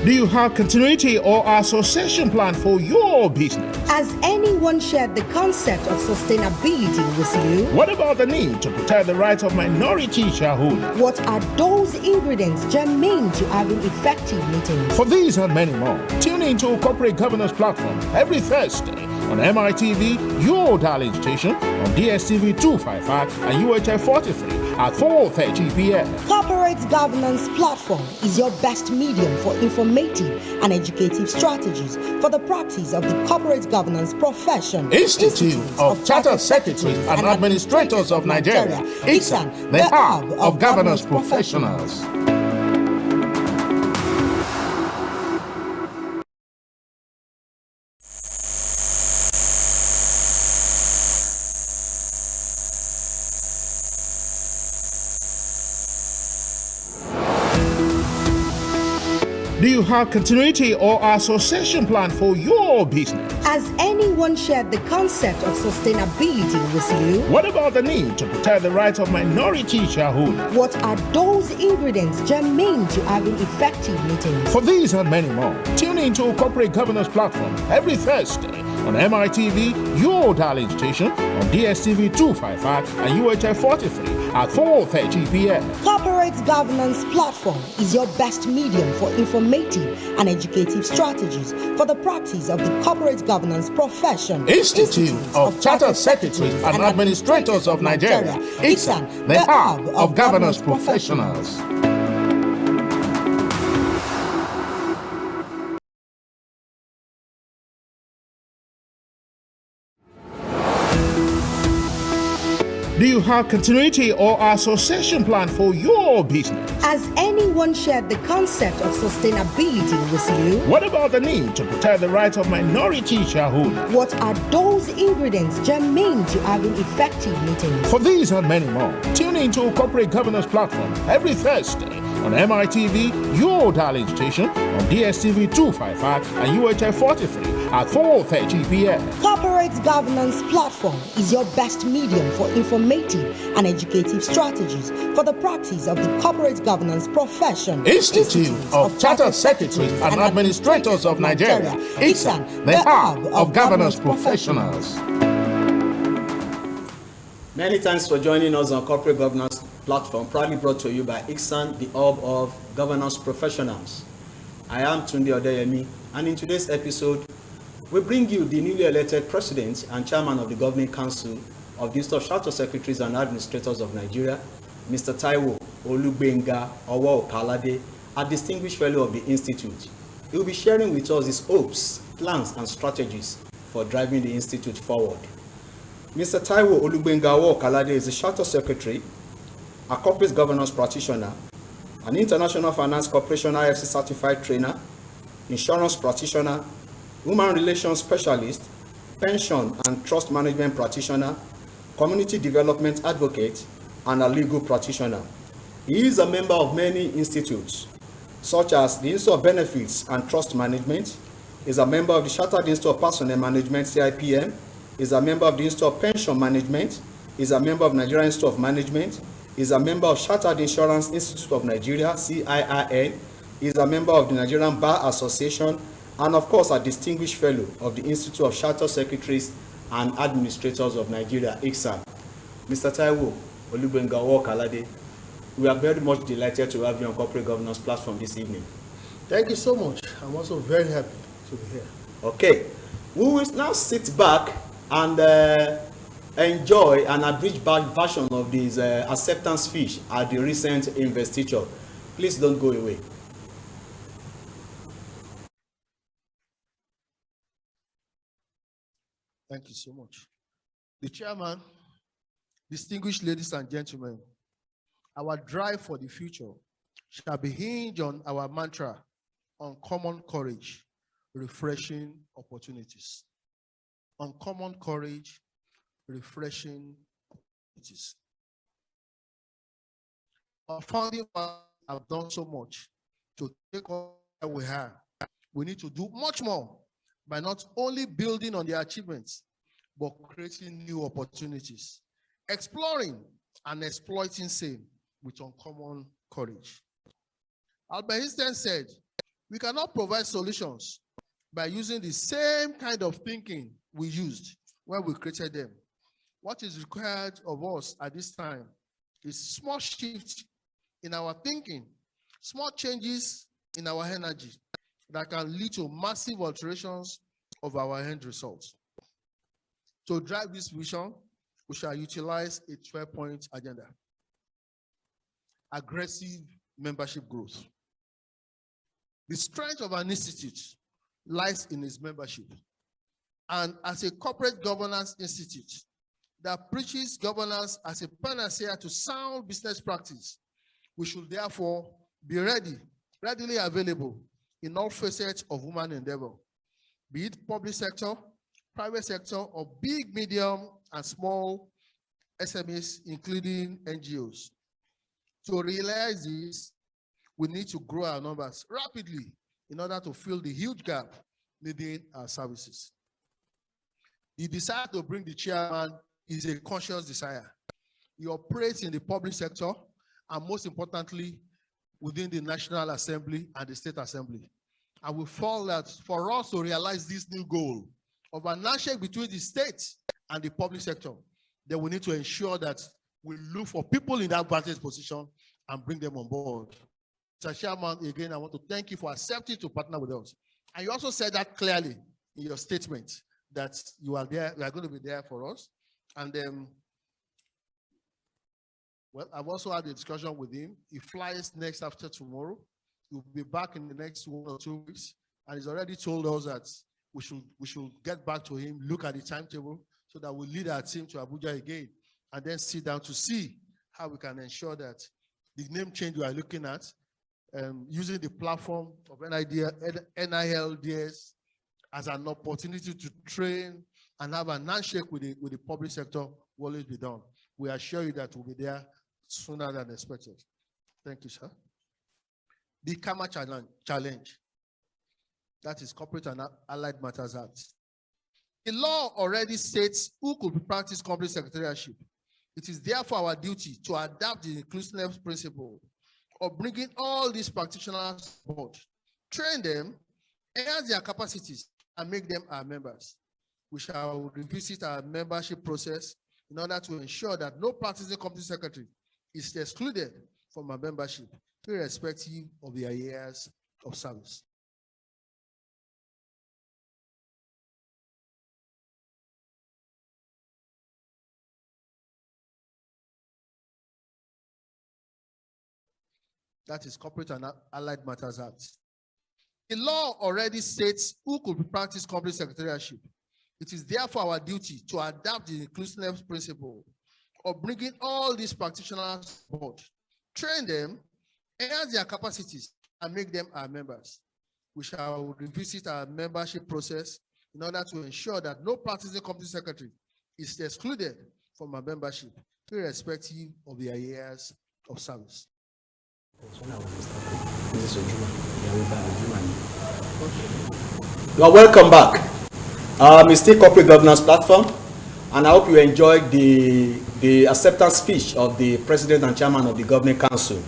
Do you have continuity or association plan for your business? Has anyone shared the concept of sustainability with you? What about the need to protect the rights of minority shareholders? What are those ingredients germane to having effective meetings? For these and many more, tune into Corporate Governance Platform every Thursday on MITV, your darling station, on DSTV 255 and UHF 43 at 4:30 p.m. Corporate Governance Platform is your best medium for informative and educative strategies for the practice of the corporate governance profession. Institute of Chartered Secretaries and Administrators of Nigeria, ICSAN, the hub of governance professionals. Do you have continuity or association plan for your business? Has anyone shared the concept of sustainability with you? What about the need to protect the rights of minority shareholders? What are those ingredients germane to having effective meetings? For these and many more, tune into Corporate Governance Platform every Thursday on MITV, your darling station, on DSTV 255 and UHF 43 at 4:30 p.m. Corporate Governance Platform is your best medium for informative and educative strategies for the practice of the corporate governance profession. Institute of Chartered Secretaries and Administrators of Nigeria, ICSAN, the hub of governance professionals. Do you have continuity or association plan for your business? Has anyone shared the concept of sustainability with you? What about the need to protect the rights of minority shareholders? What are those ingredients germane to having effective meetings? For these and many more, tune into Corporate Governance Platform every Thursday on MITV, your darling station, on DSTV 255 and UHF 43 at 4:30 p.m. Corporate Governance Platform is your best medium for informative and educative strategies for the practice of the corporate governance profession. Institute of Chartered Secretaries and Administrators of Nigeria, ICSAN, the hub of governance professionals. Many thanks for joining us on Corporate Governance Platform, proudly brought to you by ICSAN, the hub of governance professionals. I am Tunde Odeyemi, and in today's episode, we bring you the newly elected President and Chairman of the Governing Council of the Institute of Chartered Secretaries and Administrators of Nigeria, Mr. TAIWO OWOKALADE, a distinguished fellow of the Institute. He will be sharing with us his hopes, plans, and strategies for driving the Institute forward. Mr. TAIWO OWOKALADE is a Chartered Secretary, a corporate governance practitioner, an International Finance Corporation IFC certified trainer, insurance practitioner, human relations specialist, pension and trust management practitioner, community development advocate, and a legal practitioner. He is a member of many institutes, such as the Institute of Benefits and Trust Management. He is a member of the Chartered Institute of Personnel Management, CIPM. He is a member of the Institute of Pension Management. He is a member of Nigerian Institute of Management. He is a member of Chartered Insurance Institute of Nigeria, CIIN. He is a member of the Nigerian Bar Association, and of course a distinguished fellow of the Institute of Chartered Secretaries and Administrators of Nigeria, ICSAN. Mr. TAIWO OWOKALADE, we are very much delighted to have you on Corporate Governance Platform this evening. Thank you so much. I'm also very happy to be here. Okay, we will now sit back and enjoy an abridged version of this acceptance speech at the recent investiture. Please don't go away. Thank you so much. The chairman, distinguished ladies and gentlemen, our drive for the future shall be hinged on our mantra, uncommon courage, refreshing opportunities. Uncommon courage, refreshing opportunities. Our founding fathers have done so much to take all that we have. We need to do much more by not only building on their achievements, but creating new opportunities, exploring and exploiting same with uncommon courage. Albert Einstein said, We cannot provide solutions by using the same kind of thinking we used when we created them. What is required of us at this time is small shifts in our thinking, small changes in our energy that can lead to massive alterations of our end results. To drive this vision, we shall utilize a 12-point agenda. Aggressive membership growth. The strength of an institute lies in its membership. And as a corporate governance institute that preaches governance as a panacea to sound business practice, we should therefore be readily available in all facets of human endeavor, be it public sector, private sector, or big, medium, and small SMEs, including NGOs. To realize this, we need to grow our numbers rapidly in order to fill the huge gap needing our services. The desire to bring the chairman is a conscious desire. He operates in the public sector and, most importantly, within the National Assembly and the State Assembly. And we feel that for us to realize this new goal of a handshake between the state and the public sector, then we need to ensure that we look for people in that advantage position and bring them on board. Mr. Chairman, again, I want to thank you for accepting to partner with us. And you also said that clearly in your statement that you are there, you are going to be there for us. And well, I've also had a discussion with him. He flies next after tomorrow. He'll be back in the next 1 or 2 weeks. And he's already told us that we should get back to him, look at the timetable, so that we'll lead our team to Abuja again, and then sit down to see how we can ensure that the name change we are looking at, using the platform of NILDS as an opportunity to train and have a handshake with the public sector will always be done. We assure you that we'll be there sooner than expected. Thank you, sir. The Karma Challenge. That is Corporate and Allied Matters Act. The law already states who could practice company secretariatship. It is therefore our duty to adapt the inclusiveness principle of bringing all these practitioners on board, train them, enhance their capacities, and make them our members. We shall revisit our membership process in order to ensure that no practicing company secretary is excluded from our membership, irrespective of their years of service. That is Corporate and Allied Matters Act. The law already states who could practice company secretariatship. It is therefore our duty to adapt the inclusiveness principle of bringing all these practitioners on board, train them, enhance their capacities, and make them our members. We shall revisit our membership process in order to ensure that no practicing company secretary is excluded from our membership, irrespective of their years of service. You are welcome back. It's still Corporate Governance Platform, and I hope you enjoyed the acceptance speech of the President and Chairman of the Governing Council.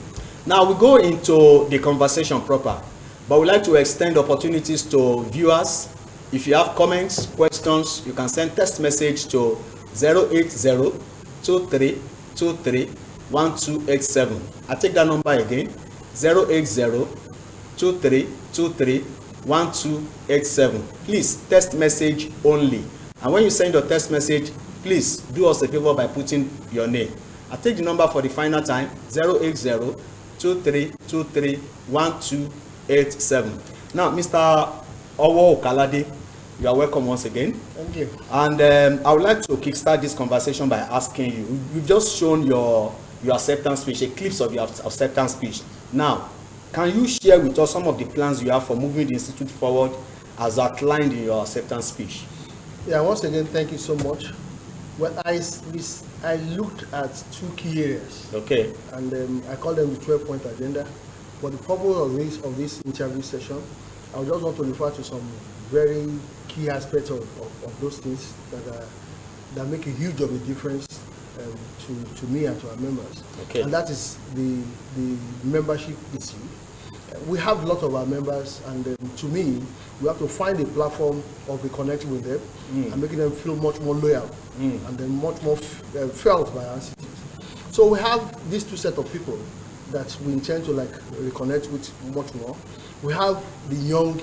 Now we go into the conversation proper, but we'd like to extend opportunities to viewers. If you have comments, questions, you can send text message to 080-2323-1287. I take that number again, 080-2323-1287. Please, text message only. And when you send your text message, please do us a favor by putting your name. I take the number for the final time, 080-2323-1287. Now, Mr. OWOKALADE, you are welcome once again. Thank you. And I would like to kickstart this conversation by asking you, you've just shown your acceptance speech, a clips of your acceptance speech. Now, can you share with us some of the plans you have for moving the institute forward as outlined in your acceptance speech? Yeah, once again, thank you so much. Well, I looked at 2 key areas. Okay. And I call them the 12-point agenda. For the purpose of this interview session, I just want to refer to some very key aspects of those things that make a huge of a difference to me and to our members. Okay. And that is the membership issue, we have a lot of our members, and to me, we have to find a platform of reconnecting with them and making them feel much more loyal and then much more felt by our institute. So we have these two sets of people that we intend to like reconnect with much more. We have the young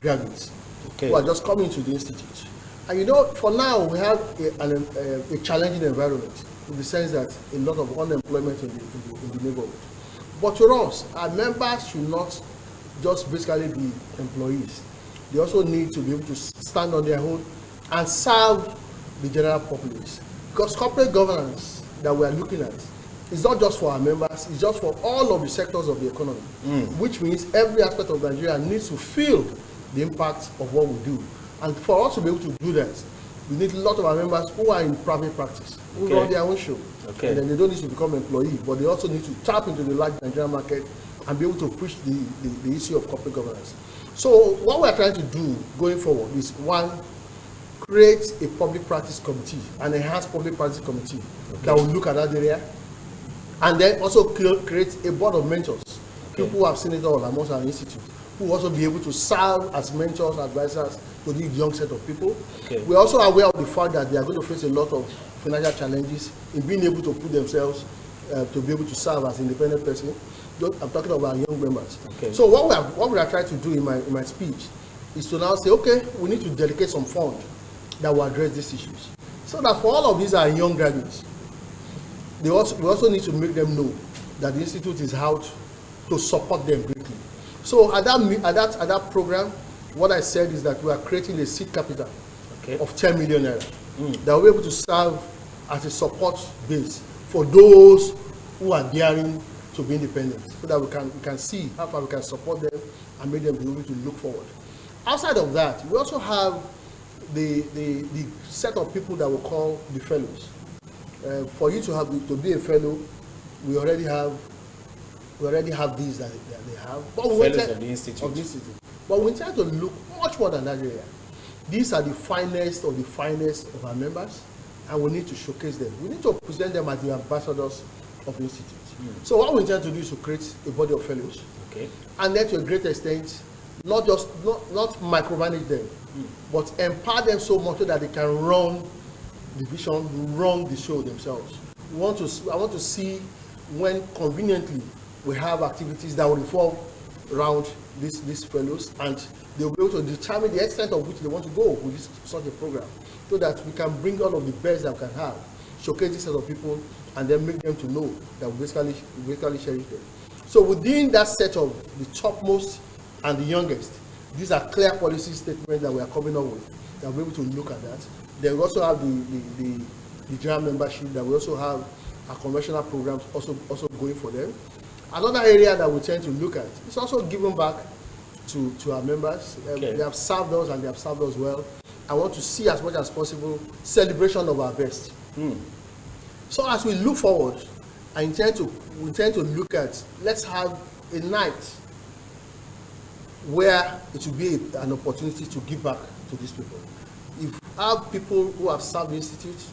graduates who are just coming to the institute. And you know, for now, we have a challenging environment in the sense that a lot of unemployment in the neighborhood. But to us, our members should not just basically be employees. They also need to be able to stand on their own and serve the general populace. Because corporate governance that we are looking at is not just for our members, it's just for all of the sectors of the economy, which means every aspect of Nigeria needs to feel the impact of what we do. And for us to be able to do that, we need a lot of our members who are in private practice, who run their own show. And then they don't need to become employees, but they also need to tap into the large Nigerian market and be able to push the issue of corporate governance. So what we're trying to do going forward is, one, create a public practice committee, an enhanced public practice committee that will look at that area, and then also create a board of mentors, people who have seen it all amongst our institute, who will also be able to serve as mentors, advisors to these young set of people. We're also aware of the fact that they are going to face a lot of financial challenges in being able to put themselves to be able to serve as independent person. I'm talking about young members. So what we are trying to do in my speech is to now say, okay, we need to dedicate some funds that will address these issues. So that for all of these are young graduates, we also need to make them know that the institute is out to support them greatly. So at that program, what I said is that we are creating a seed capital of 10 million naira that will be able to serve as a support base for those who are daring to be independent, so that we can see how far we can support them and make them be able to look forward. Outside of that, we also have the set of people that we call the fellows. For you to be a fellow, we already have these that they have. But fellows of the institute. But we try to look much more than that area. These are the finest of our members, and we need to showcase them. We need to present them as the ambassadors of the institute. So what we intend to do is to create a body of fellows, and then to a great extent, not micromanage them, but empower them so much so that they can run the vision, run the show themselves. I want to see when conveniently we have activities that will revolve around these fellows, and they'll be able to determine the extent of which they want to go with such a program, so that we can bring all of the best that we can have, showcase this set of people, and then make them to know that we basically cherish them. So within that set of the topmost and the youngest, these are clear policy statements that we are coming up with, that we're able to look at that. Then we also have the general membership, that we also have our conventional programs also going for them. Another area that we tend to look at is also giving back to our members. They have served us, and they have served us well. I want to see as much as possible celebration of our best. So as we look forward, we intend to look at, let's have a night where it will be an opportunity to give back to these people. If we have people who have served the institute,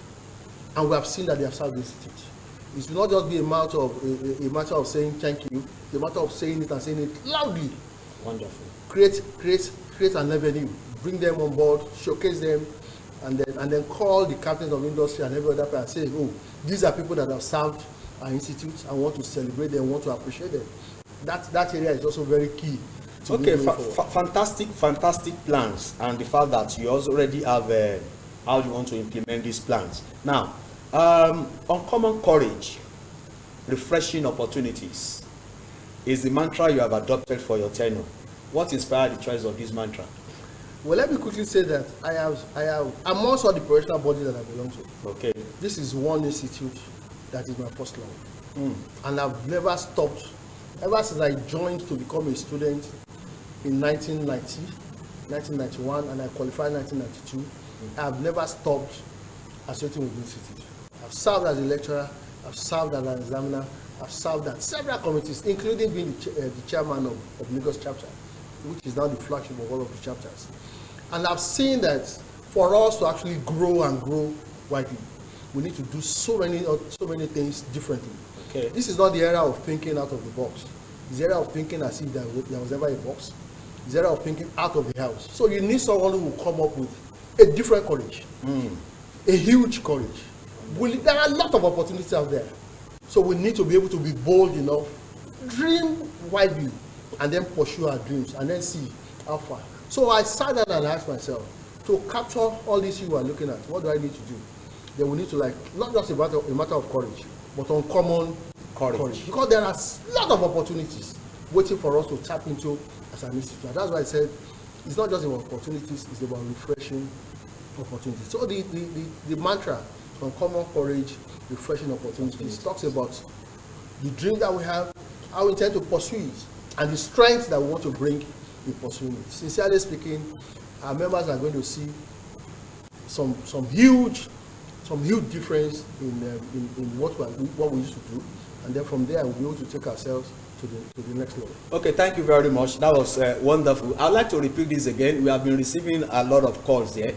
and we have seen that they have served the institute, it will not just be a matter of saying thank you, it's a matter of saying it and saying it loudly. Wonderful. Create an avenue, bring them on board, showcase them, and then call the captains of industry and every other person and say, oh, these are people that have served our institute. I want to celebrate them, want to appreciate them. That area is also very key. Fantastic plans, and the fact that you also already have how you want to implement these plans. Now, uncommon courage, refreshing opportunities is the mantra you have adopted for your tenure. What inspired the choice of this mantra? Well, let me quickly say that I'm also the professional body that I belong to. This is one institute that is my first love. And I've never stopped, ever since I joined to become a student in 1991, and I qualified in 1992. I've never stopped associating with the institute. I've served as a lecturer, I've served as an examiner, I've served at several committees, including being the chairman of Lagos chapter, which is now the flagship of all of the chapters. And I've seen that for us to actually grow and grow widely, we need to do so many things differently. This is not the era of thinking out of the box. It's the area of thinking as if there was ever a box. It's the area of thinking out of the house. So you need someone who will come up with a different courage, a huge courage. There are a lot of opportunities out there. So we need to be able to be bold enough, dream widely, and then pursue our dreams, and then see how far. So I sat down and asked myself, to capture all these you are looking at, what do I need to do? Then we need to, like, not just a matter of courage, but uncommon courage. Because there are a lot of opportunities waiting for us to tap into as an institute. And that's why I said it's not just about opportunities, it's about refreshing opportunities. So the mantra, uncommon courage, refreshing opportunities, talks about the dream that we have, how we intend to pursue it, and the strength that we want to bring in pursuing it. Sincerely speaking, our members are going to see some huge difference in what we used to do, and then from there we'll be able to take ourselves to the next level. Okay, thank you very much. That was wonderful. I'd like to repeat this again. We have been receiving a lot of calls here.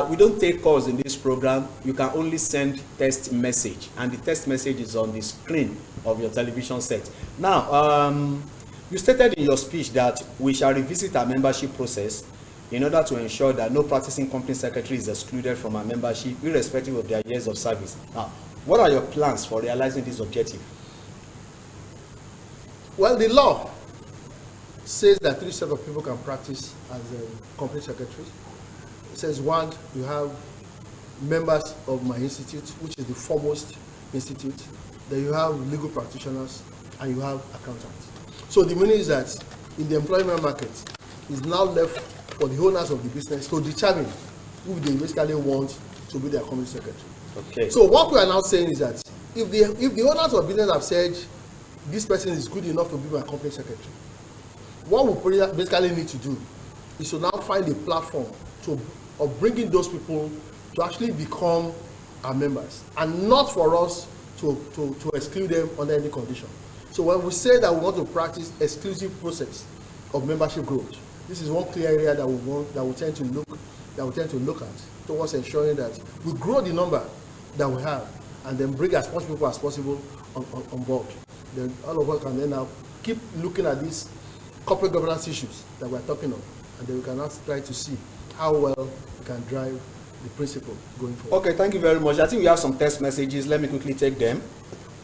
We don't take calls in this program. You can only send text message, and the text message is on the screen of your television set. Now, you stated in your speech that we shall revisit our membership process in order to ensure that no practicing company secretary is excluded from our membership, irrespective of their years of service. Now, what are your plans for realizing this objective? Well, the law says that 3 sets of people can practice as company secretaries. It says, one, you have members of my institute, which is the foremost institute. Then you have legal practitioners, and you have accountants. So the meaning is that in the employment market, it's now left for the owners of the business to determine who they basically want to be their company secretary. Okay. So what we are now saying is that if the owners of business have said this person is good enough to be my company secretary, what we basically need to do is to now find a platform of bringing those people to actually become our members, and not for us to exclude them under any condition. So when we say that we want to practice exclusive process of membership growth, this is one clear area that we tend to look at towards ensuring that we grow the number that we have, and then bring as much people as possible on board. Then all of us can then now keep looking at these corporate governance issues that we're talking of, and then we can now try to see how well we can drive the principle going forward. Okay, thank you very much. I think we have some text messages. Let me quickly take them.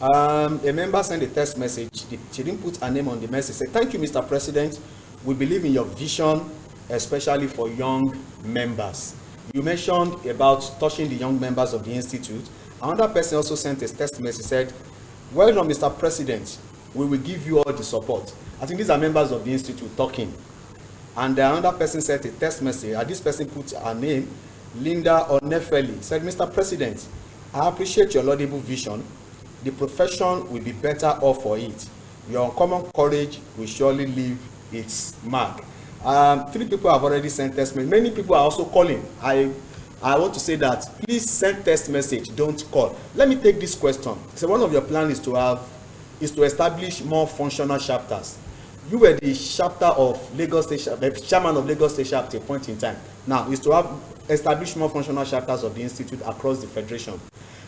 A member sent a text message. She didn't put her name on the message. Say, thank you, Mr. President. We believe in your vision, especially for young members. You mentioned about touching the young members of the institute. Another person also sent a text message, said, well done, Mr. President. We will give you all the support. I think these are members of the institute talking. And another person sent a text message, and this person put her name, Linda Onefeli, said, Mr. President, I appreciate your laudable vision. The profession will be better off for it. Your uncommon courage will surely leave its mark. 3 people have already sent text message. Many people are also calling. I want to say that please send text message, don't call. Let me take this question. So one of your plans is to establish more functional chapters. You were the chapter of Lagos State, the chairman of Lagos State at a point in time. Now is to establish more functional chapters of the institute across the federation.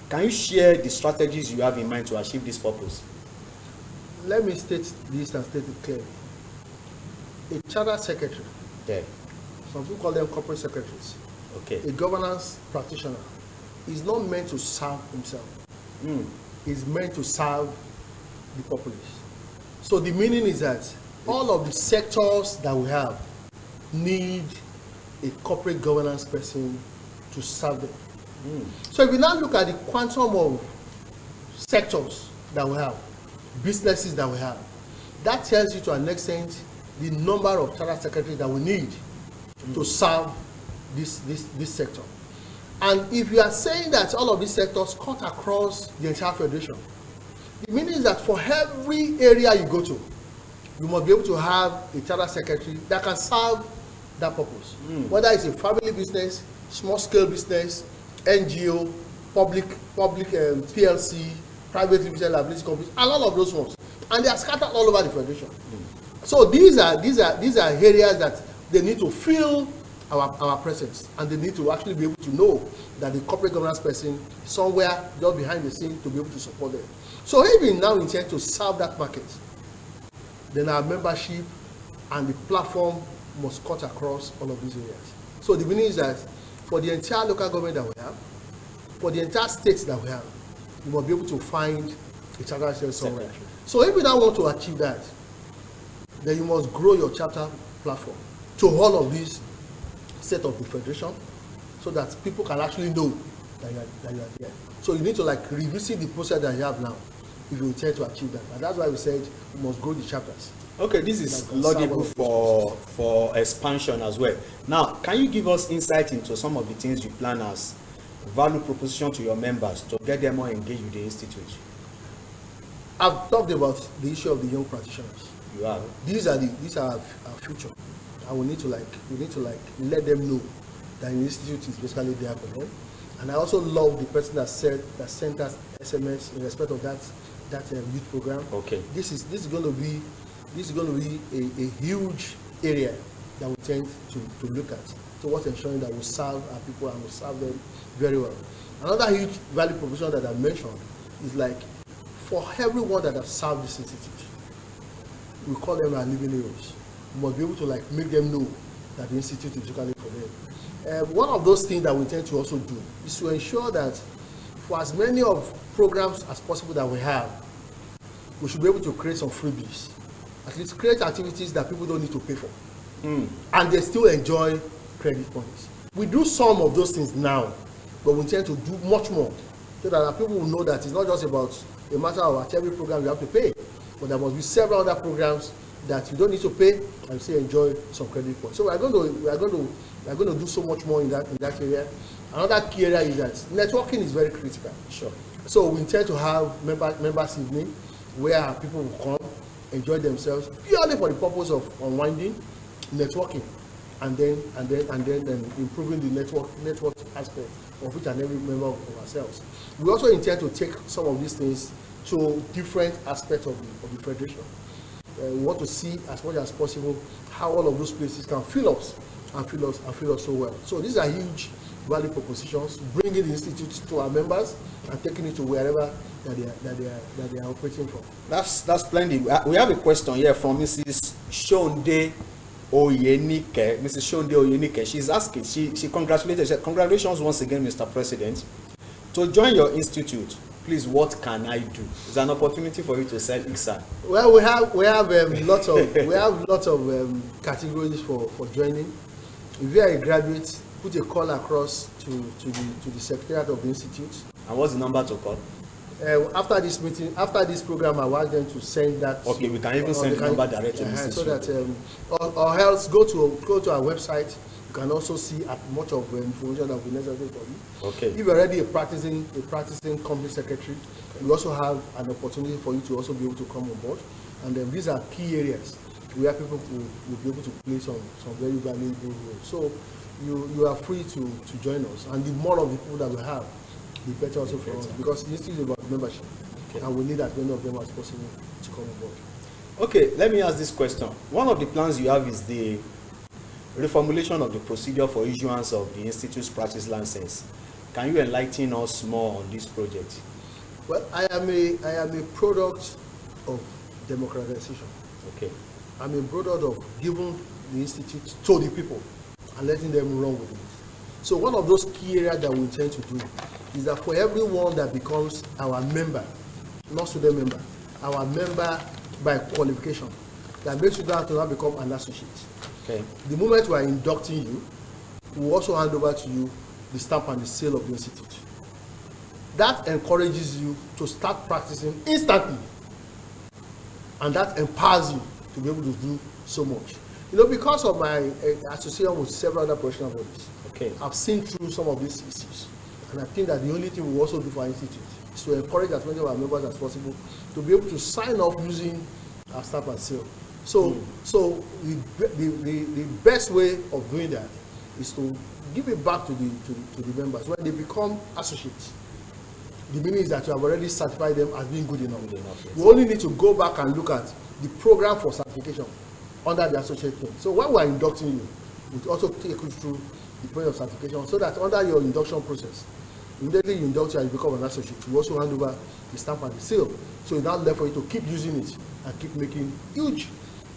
Can you share the strategies you have in mind to achieve this purpose? Let me state this and state it clearly. A charter secretary, some people call them corporate secretaries, a governance practitioner, is not meant to serve himself. He's meant to serve the populace. So the meaning is that all of the sectors that we have need a corporate governance person to serve them. So if we now look at the quantum of sectors that we have, businesses that we have, that tells you to an extent the number of charter secretaries that we need to serve this sector. And if you are saying that all of these sectors cut across the entire federation, it means that for every area you go to, you must be able to have a charter secretary that can serve that purpose. Whether it's a family business, small scale business, NGO, public PLC, private limited liability companies, and all of those ones. And they are scattered all over the federation. So these are areas that they need to feel our presence, and they need to actually be able to know that the corporate governance person is somewhere just behind the scene to be able to support them. So if we now intend to serve that market, then our membership and the platform must cut across all of these areas. So the meaning is that for the entire local government that we have, for the entire state that we have, you must be able to find a charter cell somewhere. So if you now want to achieve that, then you must grow your chapter platform to all of these set of the federation, so that people can actually know that you are there. So you need to like revisit the process that you have now if you intend to achieve that. And that's why we said you must grow the chapters. Okay, this is laudable for expansion as well. Now, can you give us insight into some of the things you plan as value proposition to your members to get them more engaged with the institute? I've talked about the issue of the young practitioners. You have. These are our future, and we need to let them know that the institute is basically there for them. And I also love the person that sent us SMS in respect of that youth program. Okay. This is going to be a huge area that we tend to look at towards ensuring that we serve our people and we serve them very well. Another huge value proposition that I mentioned is like for everyone that have served this institute, we call them our living heroes. We must be able to like make them know that the institute is locally for them. One of those things that we tend to also do is to ensure that for as many of programs as possible that we have, we should be able to create some freebies. At least create activities that people don't need to pay for. And they still enjoy credit points. We do some of those things now, but we intend to do much more so that our people will know that it's not just about a matter of at every program you have to pay, but there must be several other programs that you don't need to pay and still enjoy some credit points. So we are going to do so much more in that area. Another key area is that networking is very critical. Sure. So we intend to have members evening where people will come, enjoy themselves purely for the purpose of unwinding, networking, and then improving the network aspect of each and every member of ourselves. We also intend to take some of these things to different aspects of the federation. We want to see as much as possible how all of those places can fill us so well. So these are huge value propositions, bringing the institute to our members and taking it to wherever that they are operating from. That's splendid. We have a question here from Mrs. Shonde Oyenike. Mrs. Shonde Oyenike. She's asking. She congratulated. She said, "Congratulations once again, Mr. President. To join your institute, please, what can I do?" It's an opportunity for you to sell ICSAN. Well, we have lots of categories for joining. If you are a graduate, put a call across to the secretariat of the institute. And what's the number to call? After this meeting, after this program, I want them to send that. Okay, we can even send the number direct to the so that or else go to our website. You can also see much of information that will be necessary for you. Okay. If you're already a practicing company secretary, we also have an opportunity for you to also be able to come on board. And then these are key areas where people will be able to play some very valuable roles. So you are free to join us. And the more of the people that we have, the better also for us, because this is about membership. Okay. And we need as many of them as possible to come on board. Okay, let me ask this question. One of the plans you have is the reformulation of the procedure for issuance of the institute's practice license. Can you enlighten us more on this project? Well, I am a product of democratization. Okay. I'm a product of giving the institute to the people and letting them run with it. So one of those key areas that we intend to do is that for everyone that becomes our member, not student member, our member by qualification, that makes you have to now become an associate. Okay. The moment we are inducting you, we will also hand over to you the stamp and the seal of the institute. That encourages you to start practicing instantly, and that empowers you to be able to do so much. You know, because of my association with several other professional bodies, okay, I've seen through some of these issues, and I think that the only thing we also do for our institute is to encourage as many of our members as possible to be able to sign off using our stamp and seal. So the best way of doing that is to give it back to the members when they become associates. The meaning is that you have already certified them as being good enough. Yes. We only need to go back and look at the program for certification under the associate thing. So when we are inducting you, we also take you through the point of certification, so that under your induction process, immediately you induct you and you become an associate, you also hand over the stamp and the seal. So it's now left for you to keep using it and keep making huge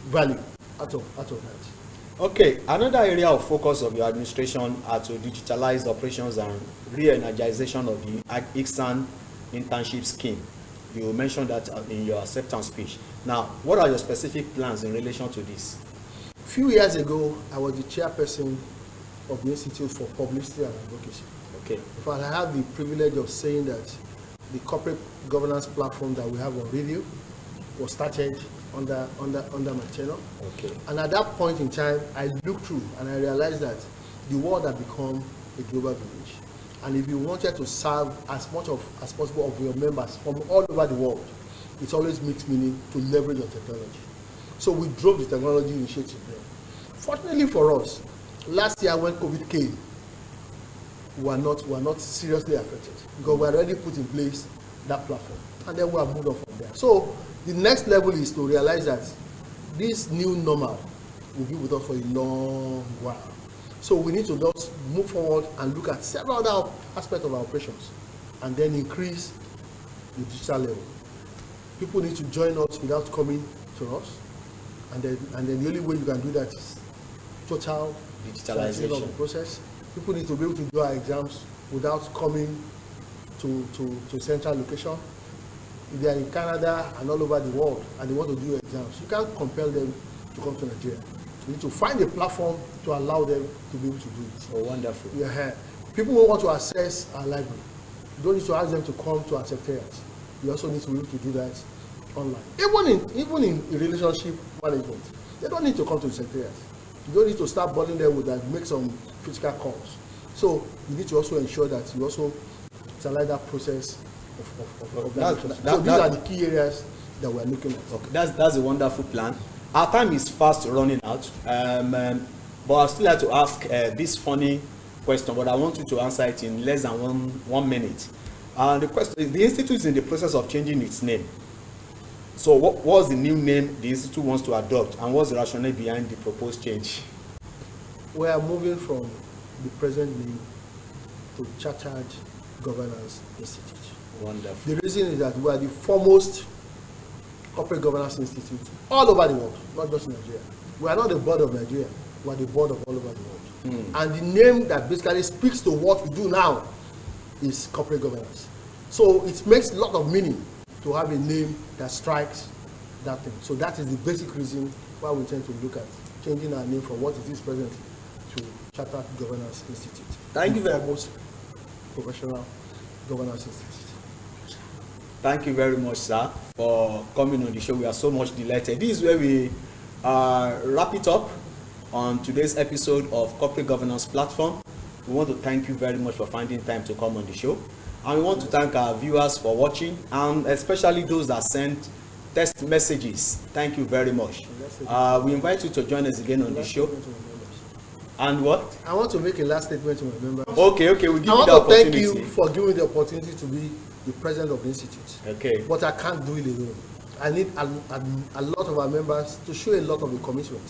value out of that. Okay, another area of focus of your administration are to digitalize operations and re-energization of the ICSAN internship scheme. You mentioned that in your acceptance speech. Now, what are your specific plans in relation to this? A few years ago, I was the chairperson of the Institute for Publicity and Advocacy. Okay. In fact, I have the privilege of saying that the corporate governance platform that we have on radio was started under my tenure. Okay. And at that point in time, I looked through and I realized that the world had become a global village. And if you wanted to serve as much as possible of your members from all over the world, it always makes meaning to leverage your technology. So we drove the technology initiative there. Fortunately for us, last year when COVID came, we were not seriously affected because we had already put in place that platform. And then we have moved on from there. So the next level is to realize that this new normal will be with us for a long while. So we need to just move forward and look at several other aspects of our operations and then increase the digital level. People need to join us without coming to us. And then the only way you can do that is total digitalization of the process. People need to be able to do our exams without coming to central location. If they are in Canada and all over the world and they want to do exams, you can't compel them to come to Nigeria. You need to find a platform to allow them to be able to do it. Oh, wonderful. Yeah. People who want to access our library, you don't need to ask them to come to our secretariat. You also need to be able to do that online. Even in relationship management, they don't need to come to the secretariat. You don't need to start bothering them with that, make some physical calls. So you need to also ensure that you also utilize that process of that. So these are the key areas that we're looking at. Okay, that's a wonderful plan. Our time is fast running out, but I still like to ask this funny question, but I want you to answer it in less than one minute. The question is, the institute is in the process of changing its name. So what's the new name the institute wants to adopt, and what's the rationale behind the proposed change? We are moving from the present name to Chartered Governance Institute. Wonderful. The reason is that we are the foremost corporate governance institute all over the world, not just in Nigeria. We are not the board of Nigeria, we are the board of all over the world. And the name that basically speaks to what we do now is corporate governance. So it makes a lot of meaning to have a name that strikes that thing. So that is the basic reason why we tend to look at changing our name from what it is presently to Chartered Governance Institute. Thank you very much. Foremost professional governance institute. Thank you very much, sir, for coming on the show. We are so much delighted. This is where we wrap it up on today's episode of Corporate Governance Platform. We want to thank you very much for finding time to come on the show. And we want to thank our viewers for watching, and especially those that sent text messages. Thank you very much. We invite you to join us again on the show. And what? I want to make a last statement to my members. Okay, we'll give you the opportunity. I want to thank you for giving me the opportunity to be the president of the institute. Okay. But I can't do it alone. I need a lot of our members to show a lot of the commitment.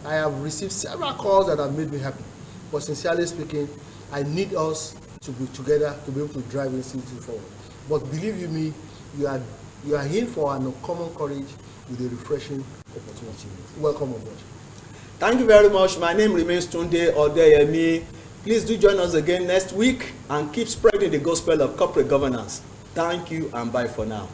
I have received several calls that have made me happy. But sincerely speaking, I need us to be together to be able to drive the institute forward. But believe you me, you are in for an uncommon courage with a refreshing opportunity. Welcome aboard. Thank you very much. My name remains Tunde Odeyemi. Please do join us again next week and keep spreading the gospel of corporate governance. Thank you and bye for now.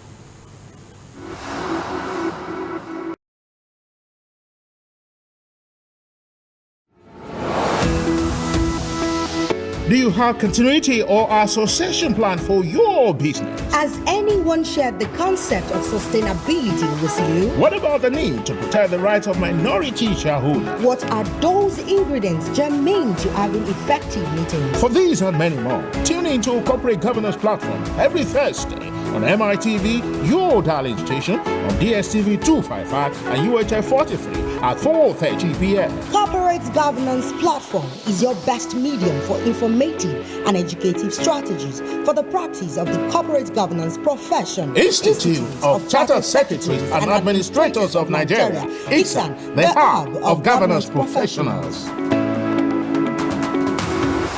Do you have continuity or association plan for your business? Has anyone shared the concept of sustainability with you? What about the need to protect the rights of minority shareholders? What are those ingredients germane to having effective meetings? For these and many more, tune into Corporate Governance Platform every Thursday on MITV, your darling station, on DSTV 255 and UHF 43 at 4:30 p.m. Corporate Governance Platform is your best medium for informative and educative strategies for the practice of the corporate governance profession. Institute of Chartered Secretaries and Administrators of Nigeria, ICSAN, the hub of governance professionals.